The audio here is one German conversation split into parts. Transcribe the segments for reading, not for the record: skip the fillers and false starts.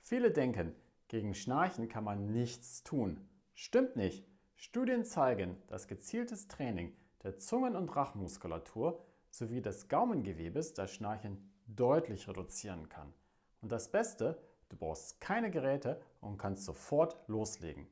Viele denken, gegen Schnarchen kann man nichts tun. Stimmt nicht. Studien zeigen, dass gezieltes Training der Zungen- und Rachenmuskulatur sowie des Gaumengewebes das Schnarchen deutlich reduzieren kann. Und das Beste, du brauchst keine Geräte und kannst sofort loslegen.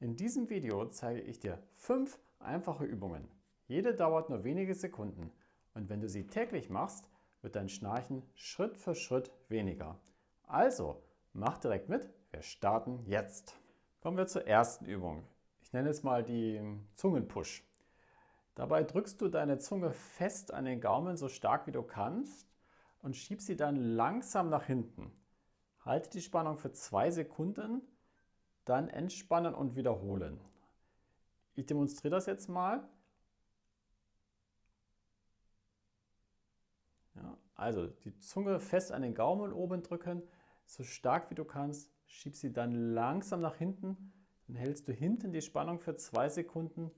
In diesem Video zeige ich dir 5 einfache Übungen. Jede dauert nur wenige Sekunden und wenn du sie täglich machst, wird dein Schnarchen Schritt für Schritt weniger. Also, mach direkt mit, wir starten jetzt. Kommen wir zur ersten Übung. Ich nenne es mal die Zungenpush. Dabei drückst du deine Zunge fest an den Gaumen so stark wie du kannst und schiebst sie dann langsam nach hinten. Halte die Spannung für 2 Sekunden, dann entspannen und wiederholen. Ich demonstriere das jetzt mal. Ja, also die Zunge fest an den Gaumen oben drücken, so stark wie du kannst, schieb sie dann langsam nach hinten, dann hältst du hinten die Spannung für 2 Sekunden,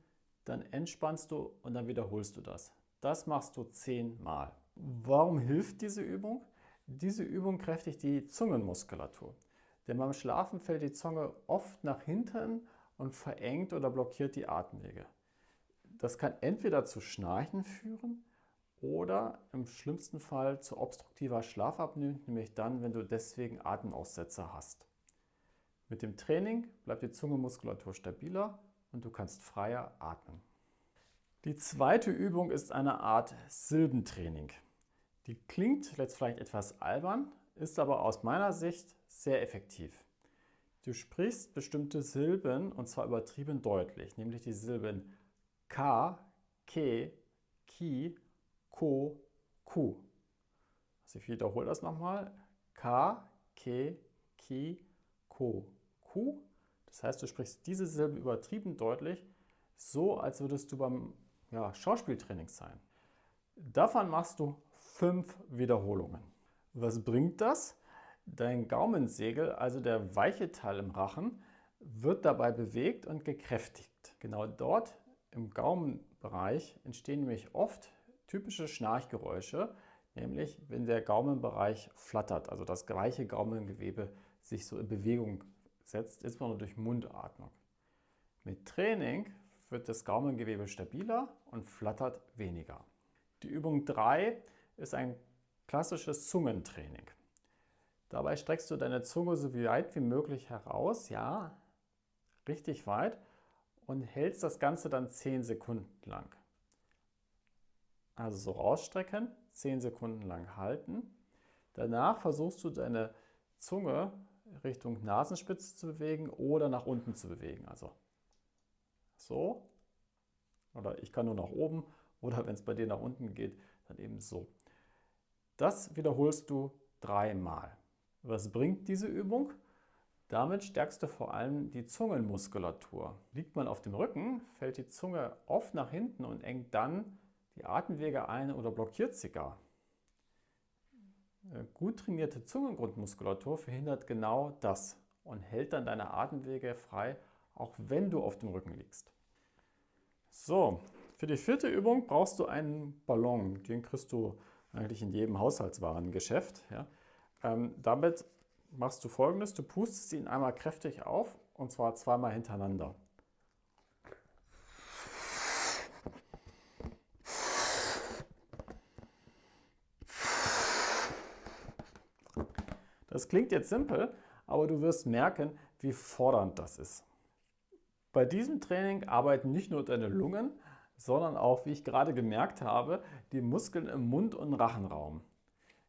dann entspannst du und dann wiederholst du das. Das machst du 10 Mal. Warum hilft diese Übung? Diese Übung kräftigt die Zungenmuskulatur. Denn beim Schlafen fällt die Zunge oft nach hinten und verengt oder blockiert die Atemwege. Das kann entweder zu Schnarchen führen oder im schlimmsten Fall zu obstruktiver Schlafapnoe, nämlich dann, wenn du deswegen Atemaussetzer hast. Mit dem Training bleibt die Zungenmuskulatur stabiler und du kannst freier atmen. Die zweite Übung ist eine Art Silbentraining. Die klingt jetzt vielleicht etwas albern, ist aber aus meiner Sicht sehr effektiv. Du sprichst bestimmte Silben und zwar übertrieben deutlich, nämlich die Silben K, Ke, Ki, Ko, Ku. Also ich wiederhole das nochmal. K, Ke, Ki, Ko, Ku. Das heißt, du sprichst diese Silben übertrieben deutlich, so als würdest du beim Schauspieltraining sein. Davon machst du 5 Wiederholungen. Was bringt das? Dein Gaumensegel, also der weiche Teil im Rachen, wird dabei bewegt und gekräftigt. Genau dort im Gaumenbereich entstehen nämlich oft typische Schnarchgeräusche, nämlich wenn der Gaumenbereich flattert, also das weiche Gaumengewebe sich so in Bewegung setzt, insbesondere durch Mundatmung. Mit Training wird das Gaumengewebe stabiler und flattert weniger. Die Übung 3 ist ein klassisches Zungentraining. Dabei streckst du deine Zunge so weit wie möglich heraus, ja, richtig weit, und hältst das Ganze dann 10 Sekunden lang. Also so rausstrecken, 10 Sekunden lang halten. Danach versuchst du deine Zunge Richtung Nasenspitze zu bewegen oder nach unten zu bewegen. Also so, oder ich kann nur nach oben, oder wenn es bei dir nach unten geht, dann eben so. Das wiederholst du 3 Mal. Was bringt diese Übung? Damit stärkst du vor allem die Zungenmuskulatur. Liegt man auf dem Rücken, fällt die Zunge oft nach hinten und engt dann die Atemwege ein oder blockiert sie gar. Gut trainierte Zungengrundmuskulatur verhindert genau das und hält dann deine Atemwege frei, auch wenn du auf dem Rücken liegst. So, für die 4. Übung brauchst du einen Ballon. Den kriegst du eigentlich in jedem Haushaltswarengeschäft. Ja. Damit machst du Folgendes: Du pustest ihn einmal kräftig auf und zwar 2 Mal hintereinander. Das klingt jetzt simpel, aber du wirst merken, wie fordernd das ist. Bei diesem Training arbeiten nicht nur deine Lungen, sondern auch, wie ich gerade gemerkt habe, die Muskeln im Mund- und Rachenraum.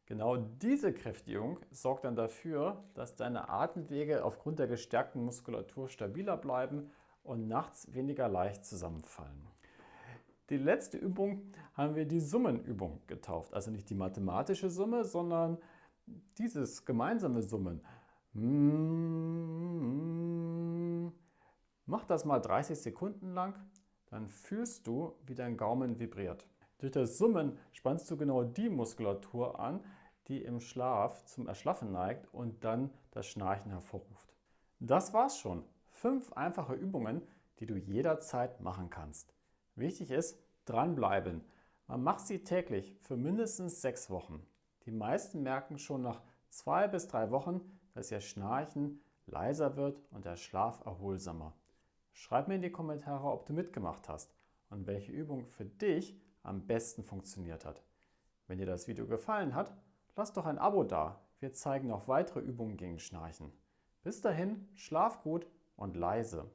Genau diese Kräftigung sorgt dann dafür, dass deine Atemwege aufgrund der gestärkten Muskulatur stabiler bleiben und nachts weniger leicht zusammenfallen. Die letzte Übung haben wir die Summenübung getauft. Also nicht die mathematische Summe, sondern dieses gemeinsame Summen. Mach das mal 30 Sekunden lang, dann fühlst du, wie dein Gaumen vibriert. Durch das Summen spannst du genau die Muskulatur an, die im Schlaf zum Erschlaffen neigt und dann das Schnarchen hervorruft. Das war's schon. 5 einfache Übungen, die du jederzeit machen kannst. Wichtig ist, dranbleiben. Man macht sie täglich für mindestens 6 Wochen. Die meisten merken schon nach 2 bis 3 Wochen, dass Ihr Schnarchen leiser wird und der Schlaf erholsamer. Schreib mir in die Kommentare, ob du mitgemacht hast und welche Übung für dich am besten funktioniert hat. Wenn dir das Video gefallen hat, lass doch ein Abo da. Wir zeigen noch weitere Übungen gegen Schnarchen. Bis dahin, schlaf gut und leise.